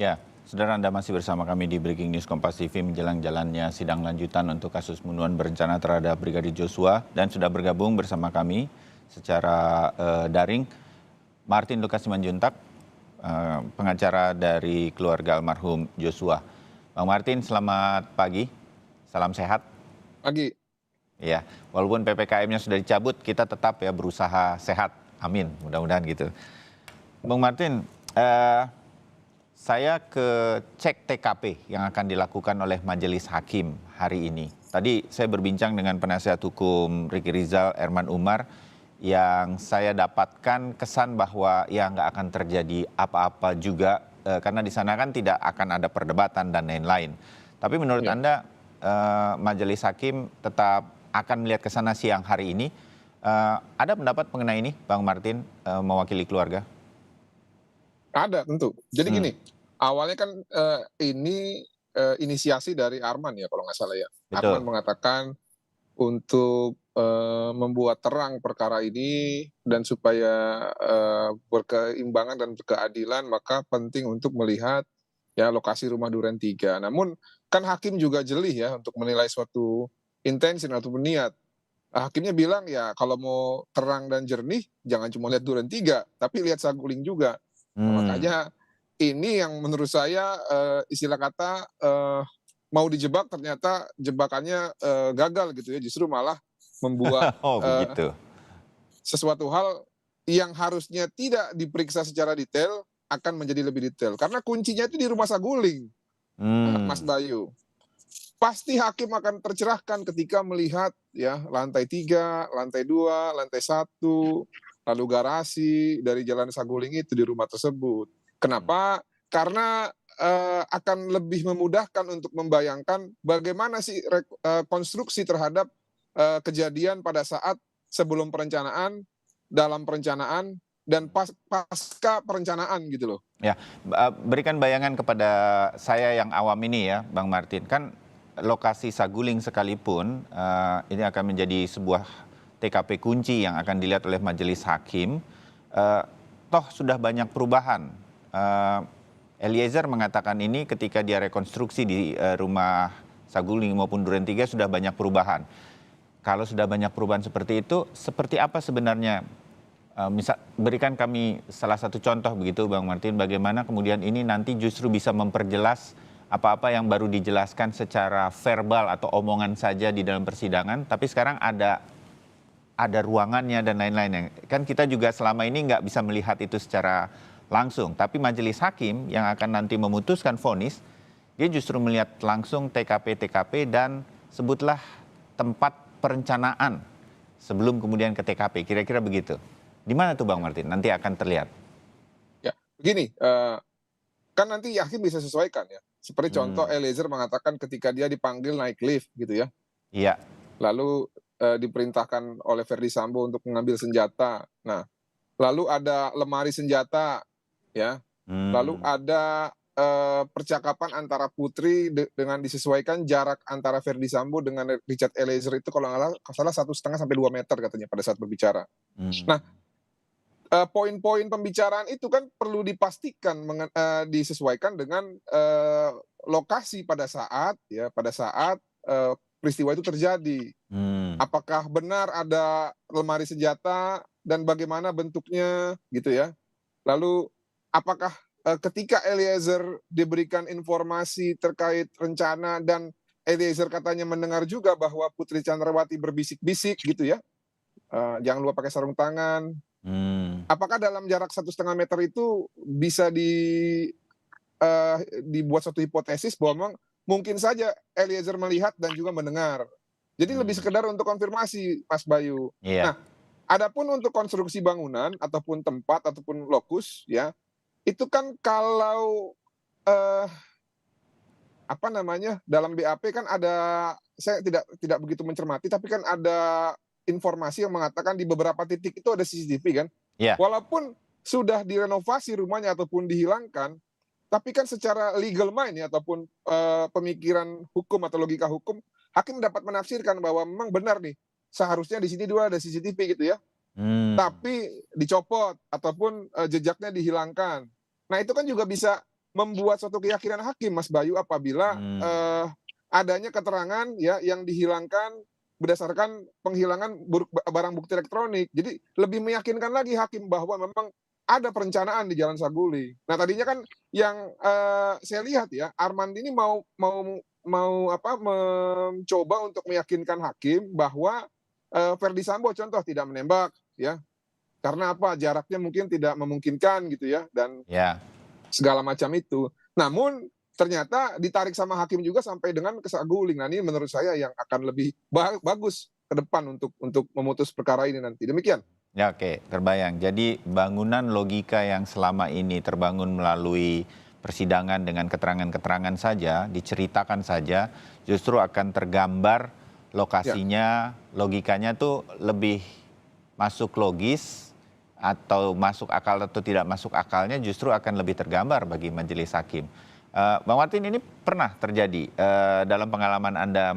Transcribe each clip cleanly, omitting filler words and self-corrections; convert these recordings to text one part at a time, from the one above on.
Ya, saudara, Anda masih bersama kami di Breaking News Kompas TV menjelang jalannya sidang lanjutan untuk kasus pembunuhan berencana terhadap Brigadir Joshua, dan sudah bergabung bersama kami secara daring Martin Lukas Simanjuntak, pengacara dari keluarga almarhum Joshua. Bang Martin, selamat pagi, salam sehat. Pagi. Ya, walaupun PPKM-nya sudah dicabut, kita tetap ya berusaha sehat. Amin, mudah-mudahan gitu. Bang Martin, saya cek TKP yang akan dilakukan oleh Majelis Hakim hari ini. Tadi saya berbincang dengan penasihat hukum Ricky Rizal, Erman Umar, yang saya dapatkan kesan bahwa ya nggak akan terjadi apa-apa juga, karena di sana kan tidak akan ada perdebatan dan lain-lain. Tapi menurut Ya. Anda, Majelis Hakim tetap akan melihat ke sana siang hari ini. Ada pendapat mengenai ini, Bang Martin, mewakili keluarga? Ada tentu. Jadi Hmm, gini, awalnya kan, ini, inisiasi dari Arman ya kalau nggak salah ya. Arman betul. mengatakan untuk, membuat terang perkara ini dan supaya, berkeimbangan dan berkeadilan maka penting untuk melihat ya lokasi rumah duren 3. Namun kan hakim juga jeli ya untuk menilai suatu intensi ataupun niat. Hakimnya bilang ya kalau mau terang dan jernih jangan cuma lihat duren 3 tapi lihat saguling juga. Nah, Hmm. makanya ini yang menurut saya, istilah kata, mau dijebak ternyata jebakannya, gagal gitu ya, justru malah membuat, Oh begitu. sesuatu hal yang harusnya tidak diperiksa secara detail akan menjadi lebih detail. Karena kuncinya itu di rumah saguling, Mas Hmm. Bayu. Pasti hakim akan tercerahkan ketika melihat ya lantai 3, lantai 2, lantai 1, lalu garasi dari Jalan Saguling itu di rumah tersebut. Kenapa? Karena, akan lebih memudahkan untuk membayangkan bagaimana sih konstruksi terhadap, kejadian pada saat sebelum perencanaan, dalam perencanaan, dan pasca perencanaan gitu loh. Ya, berikan bayangan kepada saya yang awam ini ya, Bang Martin. Kan lokasi Saguling sekalipun, ini akan menjadi sebuah TKP kunci yang akan dilihat oleh majelis hakim. Eh, Toh sudah banyak perubahan. Eliezer mengatakan ini ketika dia rekonstruksi di rumah Saguling maupun Duren 3 sudah banyak perubahan. Kalau sudah banyak perubahan seperti itu, seperti apa sebenarnya? Berikan kami salah satu contoh begitu, Bang Martin, bagaimana kemudian ini nanti justru bisa memperjelas apa-apa yang baru dijelaskan secara verbal atau omongan saja di dalam persidangan, tapi sekarang ada ruangannya dan lain-lain. Kan kita juga selama ini nggak bisa melihat itu secara langsung, tapi majelis hakim yang akan nanti memutuskan vonis, dia justru melihat langsung TKP-TKP dan sebutlah tempat perencanaan sebelum kemudian ke TKP, kira-kira begitu. Di mana tuh Bang Martin? Nanti akan terlihat. Ya, begini, kan nanti hakim bisa sesuaikan ya. Seperti contoh Hmm, Eliezer mengatakan ketika dia dipanggil naik lift gitu ya, iya. lalu, diperintahkan oleh Verdi Sambo untuk mengambil senjata. Nah, lalu ada lemari senjata ya, lalu Hmm, ada, percakapan antara Putri dengan disesuaikan jarak antara Verdi Sambo dengan Richard Eliezer itu kalau nggak salah 1,5 sampai 2 meter katanya pada saat berbicara. hmm, Nah, poin-poin pembicaraan itu kan perlu dipastikan disesuaikan dengan, lokasi pada saat, peristiwa itu terjadi. hmm, Apakah benar ada lemari senjata dan bagaimana bentuknya gitu ya. Lalu apakah, ketika Eliezer diberikan informasi terkait rencana dan Eliezer katanya mendengar juga bahwa Putri Candrawati berbisik-bisik gitu ya, jangan lupa pakai sarung tangan. hmm, Apakah dalam jarak 1,5 meter itu bisa dibuat suatu hipotesis bahwa memang mungkin saja Eliezer melihat dan juga mendengar. Jadi lebih hmm, sekedar untuk konfirmasi, Mas Bayu. iya. Nah, adapun untuk konstruksi bangunan ataupun tempat ataupun lokus ya, itu kan kalau, eee, apa namanya, dalam BAP kan ada, saya tidak begitu mencermati, tapi kan ada informasi yang mengatakan di beberapa titik itu ada CCTV kan. Iya. Walaupun sudah direnovasi rumahnya ataupun dihilangkan, tapi kan secara legal mind ya ataupun, pemikiran hukum atau logika hukum, hakim dapat menafsirkan bahwa memang benar nih, seharusnya di sini dulu ada CCTV gitu ya, Hmm, tapi dicopot ataupun, jejaknya dihilangkan. Nah itu kan juga bisa membuat suatu keyakinan hakim, Mas Bayu, apabila adanya keterangan ya yang dihilangkan berdasarkan penghilangan barang bukti elektronik. Jadi lebih meyakinkan lagi hakim bahwa memang ada perencanaan di Jalan Saguling. Nah, tadinya kan yang saya lihat ya, Armand ini mencoba untuk meyakinkan hakim bahwa Verdi Sambo contoh tidak menembak ya. Karena apa? Jaraknya mungkin tidak memungkinkan gitu ya, dan segala macam itu. Namun ternyata ditarik sama hakim juga sampai dengan ke Saguling. Nah, ini menurut saya yang akan lebih bagus ke depan untuk memutus perkara ini nanti. Demikian. Ya, oke, terbayang. Jadi bangunan logika yang selama ini terbangun melalui persidangan dengan keterangan-keterangan saja, diceritakan saja, justru akan tergambar lokasinya, logikanya tuh lebih masuk logis, atau masuk akal atau tidak masuk akalnya justru akan lebih tergambar bagi majelis hakim. Bang Martin, ini pernah terjadi dalam pengalaman Anda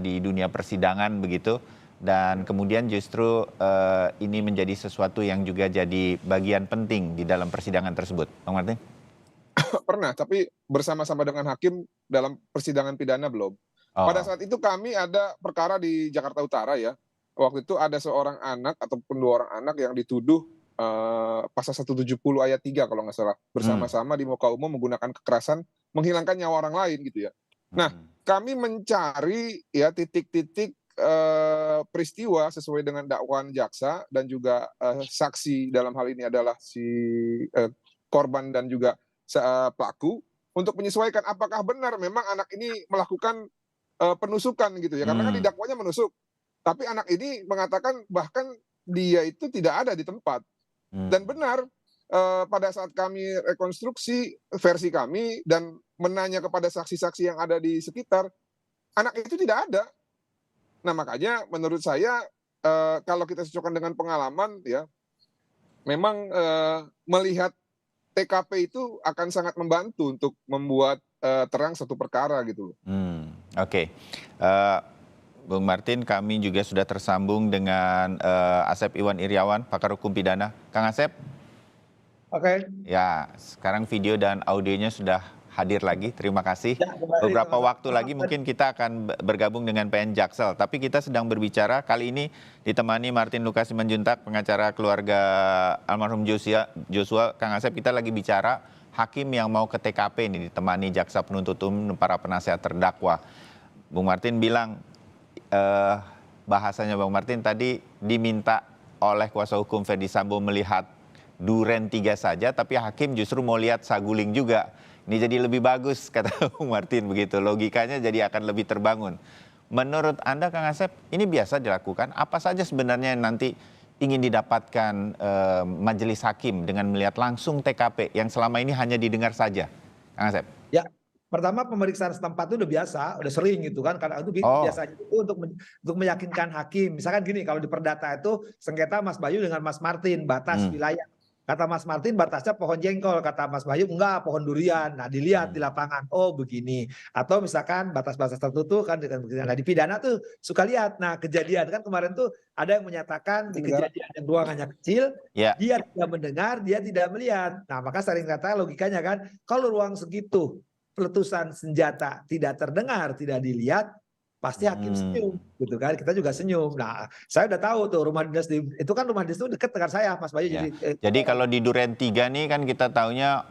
di dunia persidangan begitu, dan kemudian justru ini menjadi sesuatu yang juga jadi bagian penting di dalam persidangan tersebut, Bang Martin? Pernah, tapi bersama-sama dengan hakim dalam persidangan pidana belum. Pada saat itu kami ada perkara di Jakarta Utara ya. Waktu itu ada seorang anak ataupun 2 orang anak yang dituduh pasal 170 ayat 3 kalau nggak salah, bersama-sama di muka umum menggunakan kekerasan menghilangkan nyawa orang lain gitu ya. Nah, kami mencari ya titik-titik peristiwa sesuai dengan dakwaan jaksa dan juga saksi dalam hal ini adalah si korban dan juga pelaku, untuk menyesuaikan apakah benar memang anak ini melakukan penusukan gitu ya, karena kan didakwanya menusuk. Tapi anak ini mengatakan bahkan dia itu tidak ada di tempat. Dan benar, pada saat kami rekonstruksi versi kami dan menanya kepada saksi-saksi yang ada di sekitar, anak itu tidak ada. Nah, makanya menurut saya kalau kita cocokkan dengan pengalaman ya, memang melihat TKP itu akan sangat membantu untuk membuat terang satu perkara gitu. Oke. Bung Martin, kami juga sudah tersambung dengan Asep Iwan Iriawan, pakar hukum pidana. Kang Asep? Oke. Ya, sekarang video dan audionya sudah hadir lagi, terima kasih. Beberapa waktu lagi mungkin kita akan bergabung dengan PN Jaksel, tapi kita sedang berbicara kali ini ditemani Martin Lukasi Manjuntak, pengacara keluarga almarhum Joshua. Kang Asep, kita lagi bicara hakim yang mau ke TKP ini ditemani jaksa penuntut umum, para penasihat terdakwa. Bung Martin bilang, bahasanya Bang Martin tadi diminta oleh kuasa hukum Verdi Sambo melihat Duren 3 saja, tapi hakim justru mau lihat Saguling juga. Ini jadi lebih bagus, kata Bung Martin begitu. Logikanya jadi akan lebih terbangun. Menurut Anda, Kang Asep, ini biasa dilakukan? Apa saja sebenarnya yang nanti ingin didapatkan majelis hakim dengan melihat langsung TKP yang selama ini hanya didengar saja? Kang Asep? Ya, pertama pemeriksaan setempat itu udah biasa, udah sering gitu kan. Karena itu biasanya itu untuk meyakinkan hakim. Misalkan gini, kalau di perdata itu sengketa Mas Bayu dengan Mas Martin, batas wilayah. Kata Mas Martin batasnya pohon jengkol, kata Mas Bayu enggak, pohon durian. Nah, dilihat di lapangan, oh begini. Atau misalkan batas-batas tertentu kan di pidana tuh suka lihat. Nah, kejadian kan kemarin tuh ada yang menyatakan di kejadian yang ruangannya kecil, dia tidak mendengar, dia tidak melihat. Nah, maka sering kata logikanya kan, kalau ruang segitu peletusan senjata tidak terdengar, tidak dilihat, pasti hakim senyum gitu kan, kita juga senyum. Nah, saya udah tahu tuh rumah dinas itu kan rumah dinas itu dekat dengan saya, Mas Bayu. Jadi kalau di Duren 3 nih kan kita taunya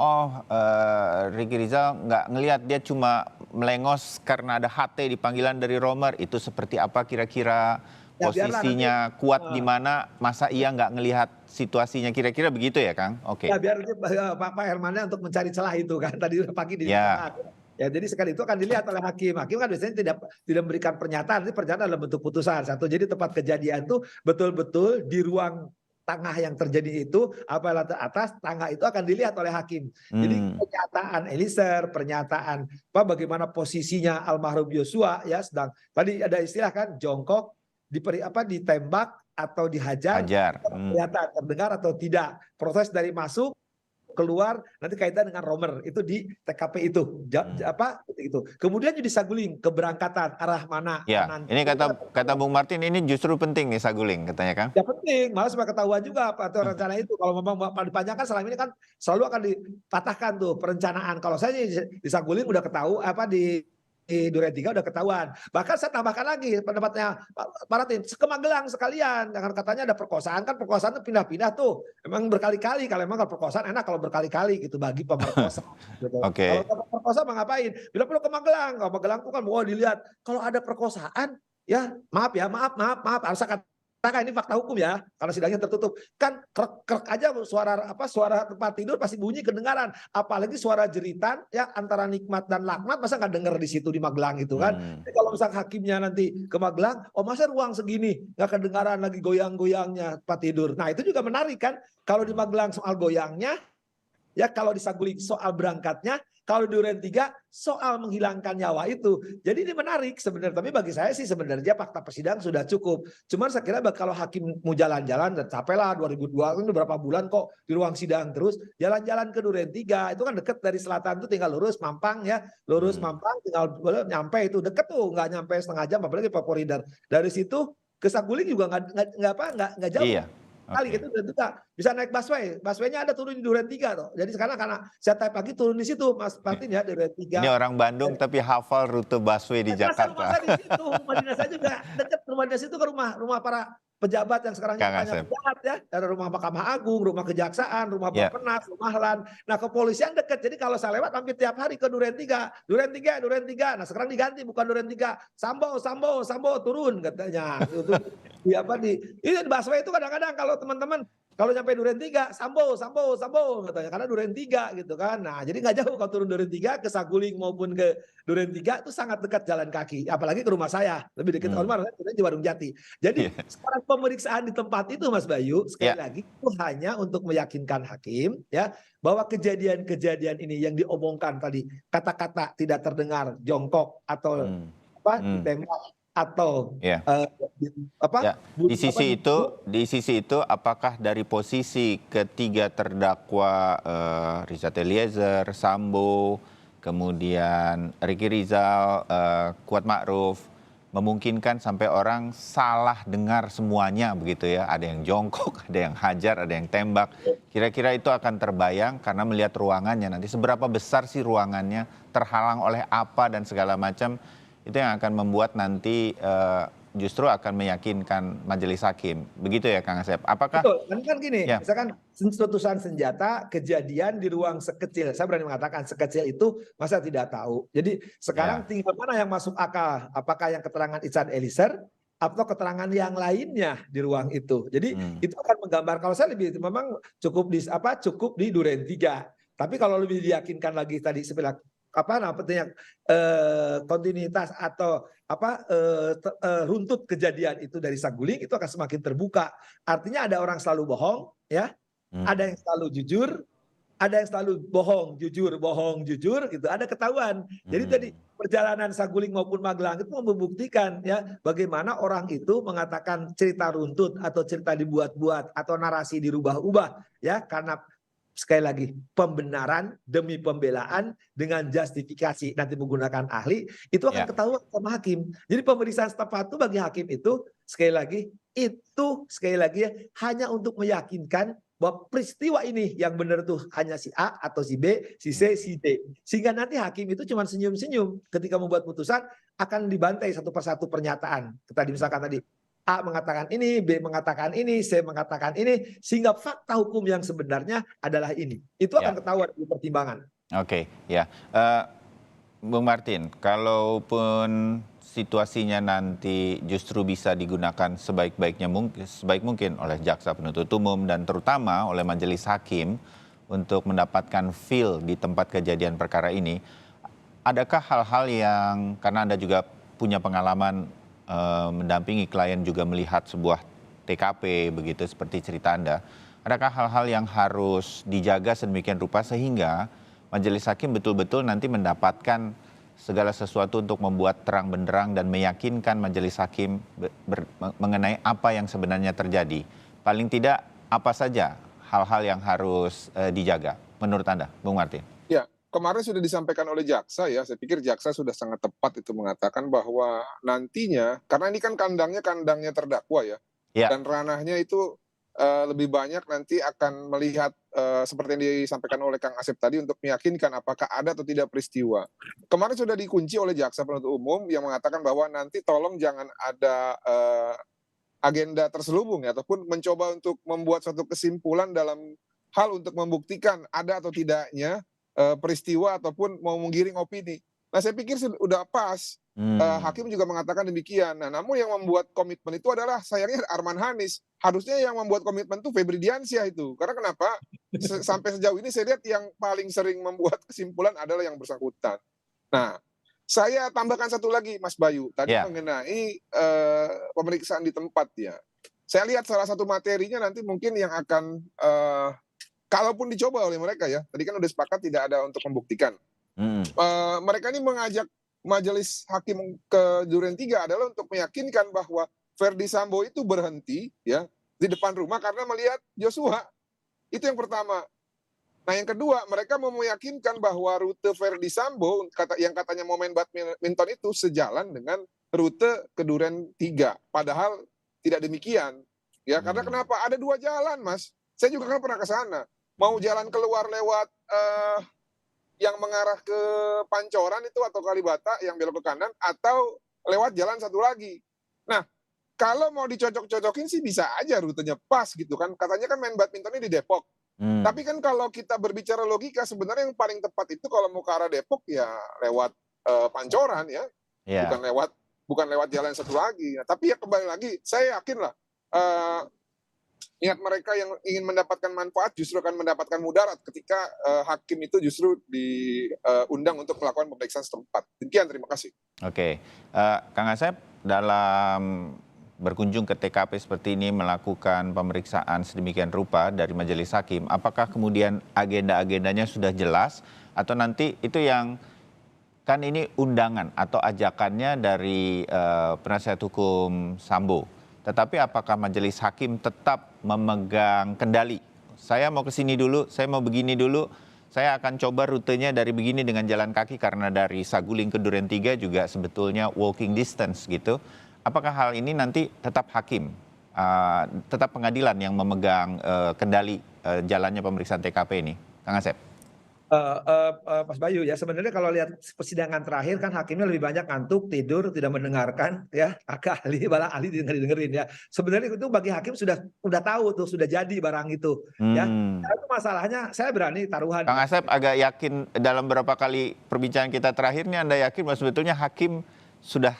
Ricky Rizal nggak ngelihat, dia cuma melengos karena ada HT di panggilan dari Romer. Itu seperti apa kira-kira posisinya, kuat di mana, masa ia nggak ngelihat situasinya, kira-kira begitu ya Kang? Oke. Ya biar Pak Hermannya untuk mencari celah itu kan tadi pagi di ya, jadi sekali itu akan dilihat oleh hakim. Hakim kan biasanya tidak memberikan pernyataan, tapi pernyataan dalam bentuk putusan. Satu, jadi tempat kejadian itu betul-betul di ruang tengah yang terjadi itu, apa lantai atas, tangga itu akan dilihat oleh hakim. Jadi pernyataan Eliezer, pernyataan bagaimana posisinya almarhum Joshua ya, sedang tadi ada istilah kan jongkok, ditembak atau dihajar, ternyata terdengar atau tidak. Proses dari masuk keluar nanti kaitan dengan romer itu di TKP itu itu. Kemudian di saguling keberangkatan arah mana. Ya, nanti ini kata Bung Martin ini justru penting nih saguling katanya kan? Ya penting, malah supaya ketahuan juga apa itu rencana itu. Kalau memang dipanjangkan selama ini kan selalu akan dipatahkan tuh perencanaan. Kalau saya di saguling udah ketahu di Duren 3 udah ketahuan. Bahkan saya tambahkan lagi pendapatnya Pak Martin, ke Magelang sekalian. Dengan katanya ada perkosaan, kan perkosaan itu pindah-pindah tuh. Emang berkali-kali, kalau emang perkosaan enak kalau berkali-kali gitu bagi pemerkosa. Gitu. Oke. Kalau perkosa mah ngapain? Bila perlu ke Magelang. Kalau Magelang tuh kan mau dilihat. Kalau ada perkosaan, ya maaf harus katakan ini fakta hukum ya, karena sidangnya tertutup. Kan krek aja suara tempat tidur pasti bunyi kedengaran. Apalagi suara jeritan ya antara nikmat dan laknat masa nggak denger di situ di Magelang itu kan. Jadi kalau misalnya hakimnya nanti ke Magelang, oh masa ruang segini nggak kedengaran lagi goyang-goyangnya tempat tidur. Nah itu juga menarik kan. Kalau di Magelang soal goyangnya, ya kalau di Saguling soal berangkatnya, kalau di Duren 3 soal menghilangkan nyawa itu. Jadi ini menarik sebenarnya. Tapi bagi saya sih sebenarnya fakta persidangan sudah cukup. Cuman saya kira kalau hakim mau jalan-jalan, dan capeklah 2002 itu berapa bulan kok di ruang sidang terus. Jalan-jalan ke Duren 3 itu kan deket dari selatan tuh tinggal lurus Mampang ya. Lurus Mampang tinggal nyampe itu. Deket tuh nggak nyampe setengah jam apalagi Pak Koridor. Dari situ ke Saguling juga nggak jauh. Iya. Kali gitu juga bisa naik busway-nya ada turun di Duren 3 tuh. Jadi sekarang karena saya tadi pagi turun di situ Mas Martin ya Duren 3. Ini orang Bandung tapi hafal rute busway di Jakarta. Rumah saya di situ, rumah dinas saya juga dekat rumah dinas itu ke rumah para pejabat yang sekarang banyak pejabat ya, ada rumah Mahkamah Agung, rumah Kejaksaan, rumah Bappenas, rumah LAN. Nah kepolisian dekat, jadi kalau saya lewat hampir tiap hari ke Duren 3. Nah sekarang diganti bukan Duren 3, Sambo turun katanya. Ini di busway itu kadang-kadang kalau teman-teman kalau nyampe Duren 3, Sambo katanya karena Duren 3 gitu kan. Nah, jadi nggak jauh kalau turun Duren 3 ke Saguling maupun ke Duren 3 itu sangat dekat jalan kaki, apalagi ke rumah saya. Lebih dekat rumah saya di Warung Jati. Jadi sekarang pemeriksaan di tempat itu Mas Bayu sekali lagi itu hanya untuk meyakinkan hakim ya bahwa kejadian-kejadian ini yang diomongkan tadi kata-kata tidak terdengar, jongkok atau ditembak atau di sisi itu apakah dari posisi ketiga terdakwa Richard Eliezer, Sambo, kemudian Ricky Rizal, Kuat Ma'ruf memungkinkan sampai orang salah dengar semuanya begitu ya, ada yang jongkok, ada yang hajar, ada yang tembak. Kira-kira itu akan terbayang karena melihat ruangannya nanti seberapa besar sih ruangannya, terhalang oleh apa dan segala macam. Itu yang akan membuat nanti justru akan meyakinkan majelis hakim. Begitu ya Kang Asep? Apakah? Betul, kan gini, misalkan letusan senjata kejadian di ruang sekecil, saya berani mengatakan sekecil itu masa tidak tahu. Jadi sekarang tinggal mana yang masuk akal, apakah yang keterangan Richard Eliezer atau keterangan yang lainnya di ruang itu. Jadi itu akan menggambar, kalau saya lebih memang cukup di Duren 3. Tapi kalau lebih diyakinkan lagi tadi sebelah pentingnya kontinuitas atau runtut kejadian itu dari Saguling itu akan semakin terbuka. Artinya ada orang selalu bohong ya, ada yang selalu jujur, ada yang selalu bohong jujur gitu, ada ketahuan. Jadi tadi perjalanan Saguling maupun Magelang itu membuktikan ya bagaimana orang itu mengatakan cerita runtut atau cerita dibuat-buat atau narasi dirubah-ubah ya karena sekali lagi pembenaran demi pembelaan dengan justifikasi nanti menggunakan ahli itu akan ketahuan sama hakim. Jadi pemeriksaan setempat itu bagi hakim itu sekali lagi hanya untuk meyakinkan bahwa peristiwa ini yang benar tuh hanya si A atau si B, si C, si D. Sehingga nanti hakim itu cuma senyum-senyum ketika membuat putusan akan dibantai satu persatu pernyataan. Tadi misalkan tadi A mengatakan ini, B mengatakan ini, C mengatakan ini, sehingga fakta hukum yang sebenarnya adalah ini. Itu akan ketahuan di pertimbangan. Oke, ya. Bung Martin, kalaupun situasinya nanti justru bisa digunakan sebaik mungkin oleh jaksa penuntut umum dan terutama oleh majelis hakim untuk mendapatkan feel di tempat kejadian perkara ini, adakah hal-hal yang, karena Anda juga punya pengalaman mendampingi klien juga melihat sebuah TKP begitu seperti cerita Anda. Adakah hal-hal yang harus dijaga sedemikian rupa sehingga majelis hakim betul-betul nanti mendapatkan segala sesuatu untuk membuat terang benderang dan meyakinkan majelis hakim mengenai apa yang sebenarnya terjadi. Paling tidak apa saja hal-hal yang harus dijaga? menurut Anda, Bung Martin? Ya, kemarin sudah disampaikan oleh jaksa ya, saya pikir jaksa sudah sangat tepat itu mengatakan bahwa nantinya, karena ini kan kandangnya terdakwa ya, Ya. dan ranahnya itu lebih banyak nanti akan melihat seperti yang disampaikan oleh Kang Asep tadi untuk meyakinkan apakah ada atau tidak peristiwa. Kemarin sudah dikunci oleh jaksa penuntut umum yang mengatakan bahwa nanti tolong jangan ada agenda terselubung ya, ataupun mencoba untuk membuat suatu kesimpulan dalam hal untuk membuktikan ada atau tidaknya peristiwa ataupun mau menggiring opini. Nah, saya pikir sudah pas. Hakim juga mengatakan demikian. Nah, namun yang membuat komitmen itu adalah sayangnya Arman Hanis. Harusnya yang membuat komitmen itu Febri Diansyah itu. Karena kenapa? Sampai sejauh ini saya lihat yang paling sering membuat kesimpulan adalah yang bersangkutan. Nah, saya tambahkan satu lagi, Mas Bayu. Tadi mengenai pemeriksaan di tempat ya. Saya lihat salah satu materinya nanti mungkin yang akan kalaupun dicoba oleh mereka ya. Tadi kan udah sepakat tidak ada untuk membuktikan. Mereka ini mengajak majelis hakim ke Duren 3 adalah untuk meyakinkan bahwa Verdi Sambo itu berhenti ya di depan rumah karena melihat Joshua. Itu yang pertama. Nah, yang kedua, mereka mau meyakinkan bahwa rute Verdi Sambo yang katanya mau main badminton itu sejalan dengan rute ke Duren 3. Padahal tidak demikian. Ya, karena kenapa? Ada dua jalan, Mas. Saya juga kan pernah ke sana. Mau jalan keluar lewat yang mengarah ke Pancoran itu atau Kalibata yang belok ke kanan, atau lewat jalan satu lagi. Nah, kalau mau dicocok-cocokin sih bisa aja rutenya pas gitu kan. Katanya kan main badmintonnya di Depok. Tapi kan kalau kita berbicara logika, sebenarnya yang paling tepat itu kalau mau ke arah Depok ya lewat Pancoran ya. Bukan lewat jalan satu lagi. Nah, tapi ya kembali lagi, saya yakin lah niat mereka yang ingin mendapatkan manfaat justru akan mendapatkan mudarat ketika hakim itu justru diundang untuk melakukan pemeriksaan setempat. Demikian, terima kasih. Oke, Kang Asep, dalam berkunjung ke TKP seperti ini melakukan pemeriksaan sedemikian rupa dari majelis hakim, apakah kemudian agenda-agendanya sudah jelas atau nanti itu yang kan ini undangan atau ajakannya dari penasihat hukum Sambo? Tetapi apakah majelis hakim tetap memegang kendali? Saya mau ke sini dulu, saya mau begini dulu, saya akan coba rutenya dari begini dengan jalan kaki karena dari Saguling ke Duren 3 juga sebetulnya walking distance gitu. Apakah hal ini nanti tetap hakim, tetap pengadilan yang memegang kendali jalannya pemeriksaan TKP ini? Kang Asep. Mas Bayu ya, sebenarnya kalau lihat persidangan terakhir kan hakimnya lebih banyak ngantuk, tidur, tidak mendengarkan ya, agak ahli malah ahli dengerin ya. Sebenarnya itu bagi hakim sudah tahu tuh, sudah jadi barang itu ya. Nah, itu masalahnya saya berani taruhan. Kang Asep agak yakin dalam beberapa kali perbincangan kita terakhir ini Anda yakin bahwa sebetulnya hakim sudah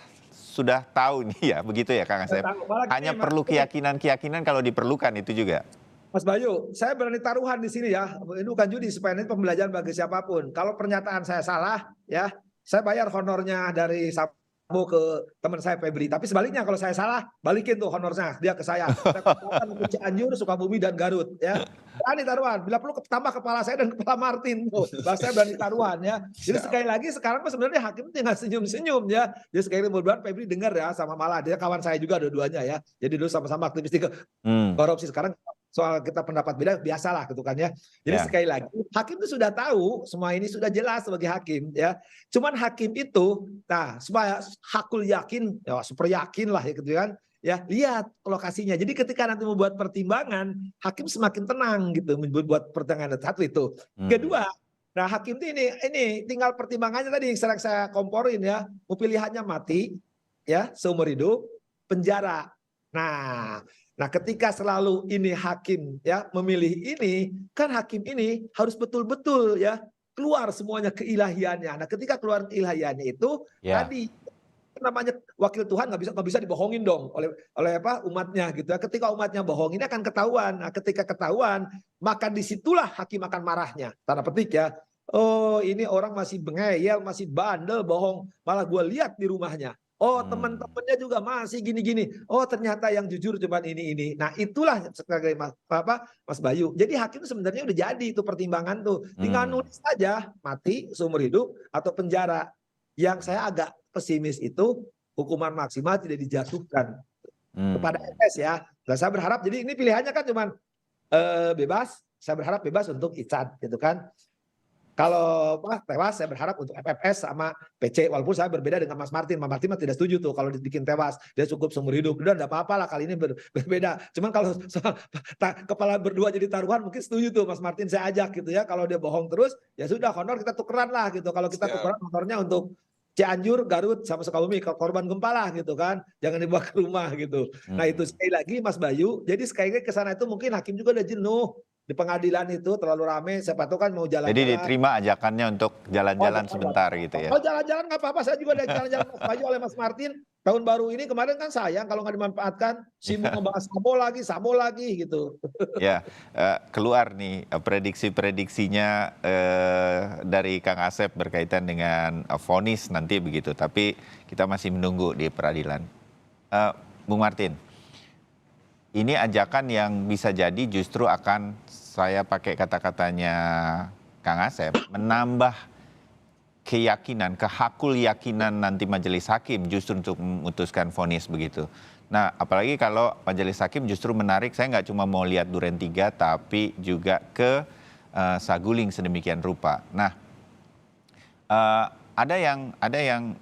tahu nih ya, begitu ya Kang Asep? Hanya perlu keyakinan kalau diperlukan itu juga. Mas Bayu, saya berani taruhan di sini ya. Ini bukan judi, supaya ini pembelajaran bagi siapapun. Kalau pernyataan saya salah, ya, saya bayar honornya dari Sambo ke teman saya Febri. Tapi sebaliknya kalau saya salah, balikin tuh honornya dia ke saya. Saya ke Cianjur, Sukabumi dan Garut, ya. Berani taruhan. Bila perlu tambah kepala saya dan kepala Martin tuh. Saya berani taruhan ya. Jadi sekali lagi sekarang sebenarnya hakim tinggal senyum-senyum ya. Jadi sekali mudah-mudahan Febri dengar ya, sama malah dia kawan saya juga dua-duanya ya. Jadi dulu sama-sama aktivis di korupsi, sekarang soal kita pendapat beda biasalah gitu kan ya. Jadi sekali lagi hakim itu sudah tahu semua ini, sudah jelas sebagai hakim ya. Cuman hakim itu supaya hakul yakin ya, super yakin lah ya gitu kan. Ya, lihat lokasinya. Jadi ketika nanti membuat pertimbangan, hakim semakin tenang gitu membuat pertimbangan. Satu itu. Kedua, nah hakim ini tinggal pertimbangannya tadi yang sering saya komporin ya. Pilihannya mati ya, seumur hidup, penjara. Nah, ketika selalu ini hakim ya memilih ini, kan hakim ini harus betul-betul ya keluar semuanya keilahiannya. Nah, ketika keluar keilahiannya itu tadi namanya wakil Tuhan nggak bisa dibohongin dong oleh umatnya gitu ya. Ketika umatnya bohong ini akan ketahuan. Nah, ketika ketahuan maka disitulah hakim akan marahnya. Tanda petik ya. Oh, ini orang masih bengeyel, masih bandel, bohong. Malah gue lihat di rumahnya. Oh, teman-temannya juga masih gini-gini. Oh, ternyata yang jujur cuma ini. Nah, itulah sebagai Mas Bayu. Jadi hakim sebenarnya udah jadi itu pertimbangan tuh. Tinggal nulis saja mati seumur hidup atau penjara. Yang saya agak pesimis itu hukuman maksimal tidak dijatuhkan kepada FS ya. Dan saya berharap jadi ini pilihannya kan cuma bebas saya berharap bebas untuk Ican gitu kan. Kalau tewas saya berharap untuk FFS sama PC, walaupun saya berbeda dengan Mas Martin. Mas Martin mah tidak setuju tuh kalau dibikin tewas, dia cukup seumur hidup. Udah enggak apa-apa lah, kali ini berbeda. Cuman kalau kepala berdua jadi taruhan mungkin setuju tuh Mas Martin, saya ajak gitu ya. Kalau dia bohong terus ya sudah, honor kita tukeran lah gitu. Kalau kita tukeran honornya untuk Cianjur, Garut sama Sukabumi korban gempa lah gitu kan. Jangan dibawa ke rumah gitu. Nah itu sekali lagi Mas Bayu, jadi sekali lagi ke sana itu mungkin hakim juga udah jenuh. Di pengadilan itu terlalu rame, siapa tahu kan mau jalan-jalan. Jadi diterima ajakannya untuk jalan-jalan sebentar gitu ya. Oh jalan-jalan nggak apa-apa, saya juga ada jalan-jalan Mas Bayu oleh Mas Martin. Tahun baru ini kemarin kan sayang kalau nggak dimanfaatkan, sibuk ngebahas Sambo lagi gitu. Ya, keluar nih prediksi-prediksinya dari Kang Asep berkaitan dengan vonis nanti begitu. Tapi kita masih menunggu di peradilan. Bung Martin, ini ajakan yang bisa jadi justru akan, saya pakai kata-katanya Kang Asep, menambah keyakinan, kehakul yakinan nanti majelis hakim justru untuk memutuskan vonis begitu. Nah, apalagi kalau majelis hakim justru menarik, saya nggak cuma mau lihat Duren 3, tapi juga ke Saguling sedemikian rupa. Nah, ada yang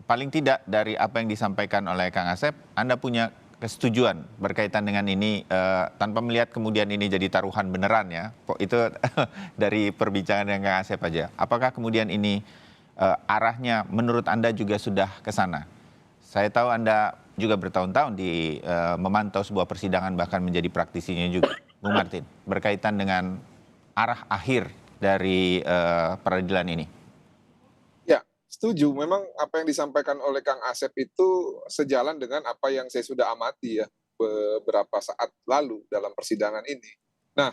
paling tidak dari apa yang disampaikan oleh Kang Asep, Anda punya kesetujuan berkaitan dengan ini tanpa melihat kemudian ini jadi taruhan beneran ya. Itu dari perbincangan yang Kang Asep aja. Apakah kemudian ini arahnya menurut Anda juga sudah ke sana? Saya tahu Anda juga bertahun-tahun memantau sebuah persidangan, bahkan menjadi praktisinya juga, Bung Martin, berkaitan dengan arah akhir dari peradilan ini. Ya, setuju. Memang apa yang disampaikan oleh Kang Asep itu sejalan dengan apa yang saya sudah amati ya beberapa saat lalu dalam persidangan ini. Nah,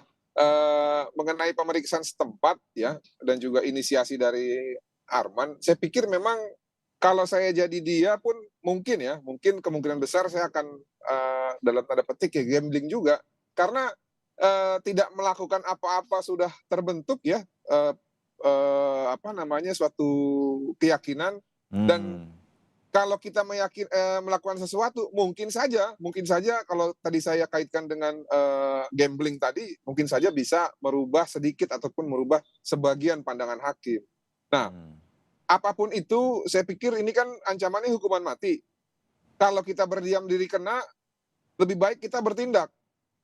mengenai pemeriksaan setempat ya dan juga inisiasi dari Arman, saya pikir memang kalau saya jadi dia pun mungkin kemungkinan besar saya akan dalam tanda petik ya gambling juga, karena tidak melakukan apa-apa sudah terbentuk ya suatu keyakinan. Dan kalau kita melakukan sesuatu mungkin saja kalau tadi saya kaitkan dengan gambling tadi, mungkin saja bisa merubah sedikit ataupun merubah sebagian pandangan hakim. Nah, apapun itu, saya pikir ini kan ancamannya hukuman mati. Kalau kita berdiam diri kena, lebih baik kita bertindak.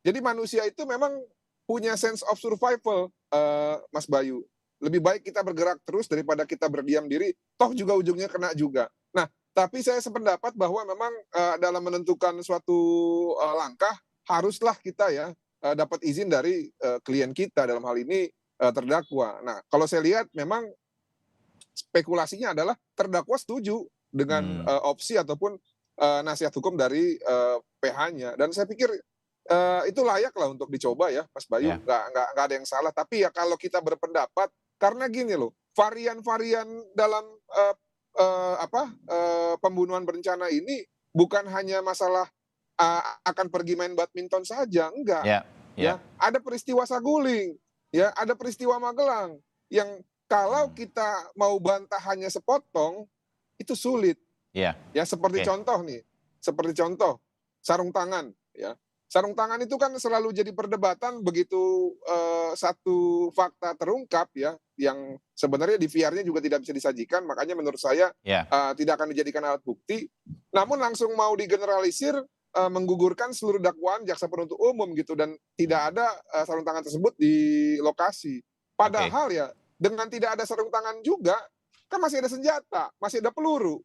Jadi manusia itu memang punya sense of survival, Mas Bayu. Lebih baik kita bergerak terus daripada kita berdiam diri, toh juga ujungnya kena juga. Nah, tapi saya sependapat bahwa memang dalam menentukan suatu langkah, haruslah kita ya dapat izin dari klien kita, dalam hal ini terdakwa. Nah, kalau saya lihat memang spekulasinya adalah terdakwa setuju dengan opsi ataupun nasihat hukum dari PH-nya. Dan saya pikir itu layak lah untuk dicoba ya, Mas Bayu. Nggak ada yang salah. Tapi ya kalau kita berpendapat, karena gini loh, varian-varian dalam pembunuhan berencana ini bukan hanya masalah akan pergi main badminton saja, enggak. Ya, ada peristiwa Saguling, ya, ada peristiwa Magelang yang kalau kita mau bantah hanya sepotong, itu sulit. Ya, seperti contoh sarung tangan. Ya, sarung tangan itu kan selalu jadi perdebatan begitu satu fakta terungkap ya, yang sebenarnya di VR-nya juga tidak bisa disajikan, makanya menurut saya tidak akan dijadikan alat bukti. Namun langsung mau digeneralisir, menggugurkan seluruh dakwaan jaksa penuntut umum gitu, dan tidak ada sarung tangan tersebut di lokasi. Padahal ya, dengan tidak ada sarung tangan juga, kan masih ada senjata, masih ada peluru,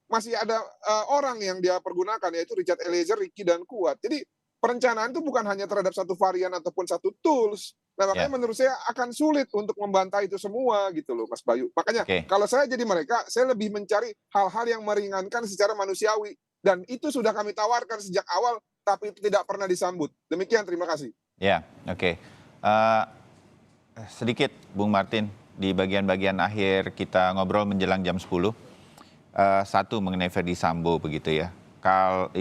masih ada orang yang dia pergunakan, yaitu Richard Eliezer, Ricky, dan Kuat. Jadi perencanaan itu bukan hanya terhadap satu varian ataupun satu tools. Nah, makanya menurut saya akan sulit untuk membantah itu semua gitu loh, Mas Bayu. Makanya kalau saya jadi mereka, saya lebih mencari hal-hal yang meringankan secara manusiawi. Dan itu sudah kami tawarkan sejak awal, tapi tidak pernah disambut. Demikian, terima kasih. Sedikit, Bung Martin, di bagian-bagian akhir kita ngobrol menjelang jam 10. Satu mengenai Ferdy Sambo begitu ya.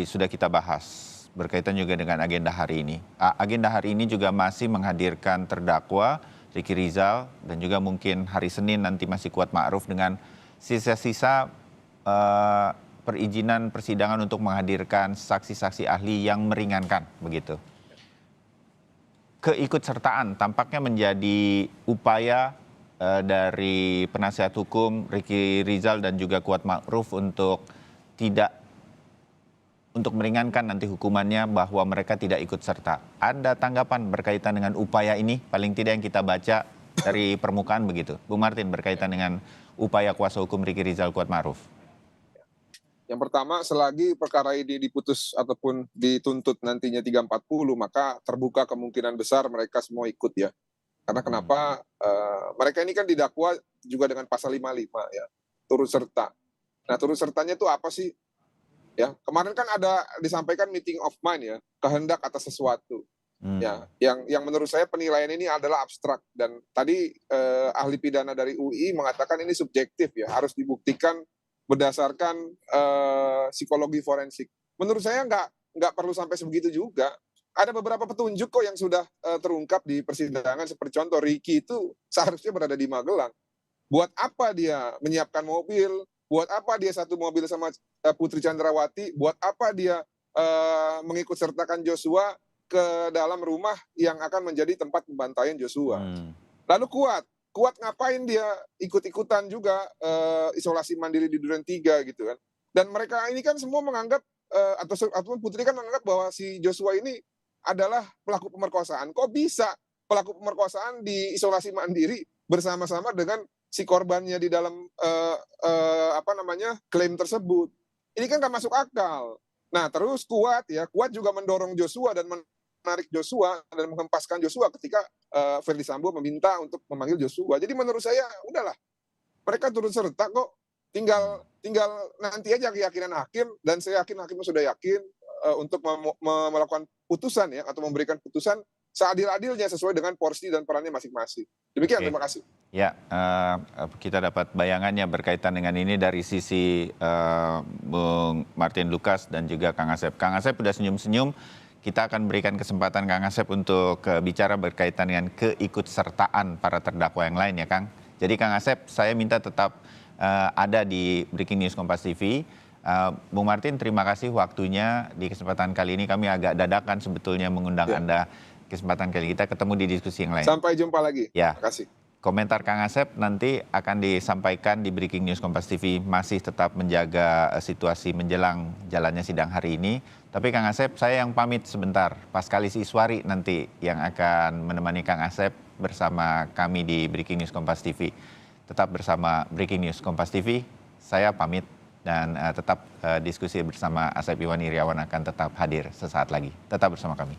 Sudah kita bahas berkaitan juga dengan agenda hari ini. Agenda hari ini juga masih menghadirkan terdakwa Ricky Rizal dan juga mungkin hari Senin nanti masih Kuat Ma'ruf dengan sisa-sisa perizinan persidangan untuk menghadirkan saksi-saksi ahli yang meringankan begitu. keikutsertaan tampaknya menjadi upaya dari penasihat hukum Ricky Rizal dan juga Kuat Ma'ruf untuk meringankan nanti hukumannya bahwa mereka tidak ikut serta. Ada tanggapan berkaitan dengan upaya ini, paling tidak yang kita baca dari permukaan begitu. Bung Martin, berkaitan dengan upaya kuasa hukum Ricky Rizal Kuat Ma'ruf. Yang pertama, selagi perkara ini diputus ataupun dituntut nantinya 340, maka terbuka kemungkinan besar mereka semua ikut ya. Karena kenapa? Mereka ini kan didakwa juga dengan pasal 55 ya, turut serta. Nah, turut sertanya itu apa sih? Ya, kemarin kan ada disampaikan meeting of mind ya, kehendak atas sesuatu. Ya, yang menurut saya penilaian ini adalah abstrak, dan tadi ahli pidana dari UI mengatakan ini subjektif ya, harus dibuktikan berdasarkan psikologi forensik. Menurut saya nggak perlu sampai sebegitu juga. Ada beberapa petunjuk kok yang sudah terungkap di persidangan, seperti contoh Ricky itu seharusnya berada di Magelang. Buat apa dia menyiapkan mobil? Buat apa dia satu mobil sama Putri Chandrawati? Buat apa dia mengikut sertakan Joshua ke dalam rumah yang akan menjadi tempat pembantaian Joshua? Lalu Kuat ngapain dia ikut-ikutan juga isolasi mandiri di Duren 3 gitu kan? Dan mereka ini kan semua menganggap atau Putri kan menganggap bahwa si Joshua ini adalah pelaku pemerkosaan. Kok bisa pelaku pemerkosaan di isolasi mandiri bersama-sama dengan si korbannya di dalam klaim tersebut? Ini kan nggak masuk akal. Nah, terus Kuat juga mendorong Joshua dan menarik Joshua dan menghempaskan Joshua ketika Verdi Sambo meminta untuk memanggil Joshua. Jadi menurut saya udahlah, mereka turut serta kok. Tinggal nanti aja keyakinan hakim, dan saya yakin hakimnya sudah yakin untuk melakukan putusan ya, atau memberikan putusan seadil-adilnya sesuai dengan porsi dan perannya masing-masing. Demikian, terima kasih. Ya, kita dapat bayangannya berkaitan dengan ini dari sisi Bung Martin Lukas dan juga Kang Asep. Kang Asep udah senyum-senyum. Kita akan berikan kesempatan Kang Asep untuk bicara berkaitan dengan keikutsertaan para terdakwa yang lain ya Kang. Jadi Kang Asep, saya minta tetap ada di Breaking News Kompas TV. Bung Martin, terima kasih waktunya di kesempatan kali ini. Kami agak dadakan sebetulnya mengundang Anda kesempatan kali kita ketemu di diskusi yang lain. Sampai jumpa lagi. Ya. Terima kasih. Komentar Kang Asep nanti akan disampaikan di Breaking News Kompas TV, masih tetap menjaga situasi menjelang jalannya sidang hari ini. Tapi Kang Asep, saya yang pamit sebentar. Pascalis Iswari nanti yang akan menemani Kang Asep bersama kami di Breaking News Kompas TV. Tetap bersama Breaking News Kompas TV, saya pamit dan tetap diskusi bersama Asep Iwan Iriawan akan tetap hadir sesaat lagi. Tetap bersama kami.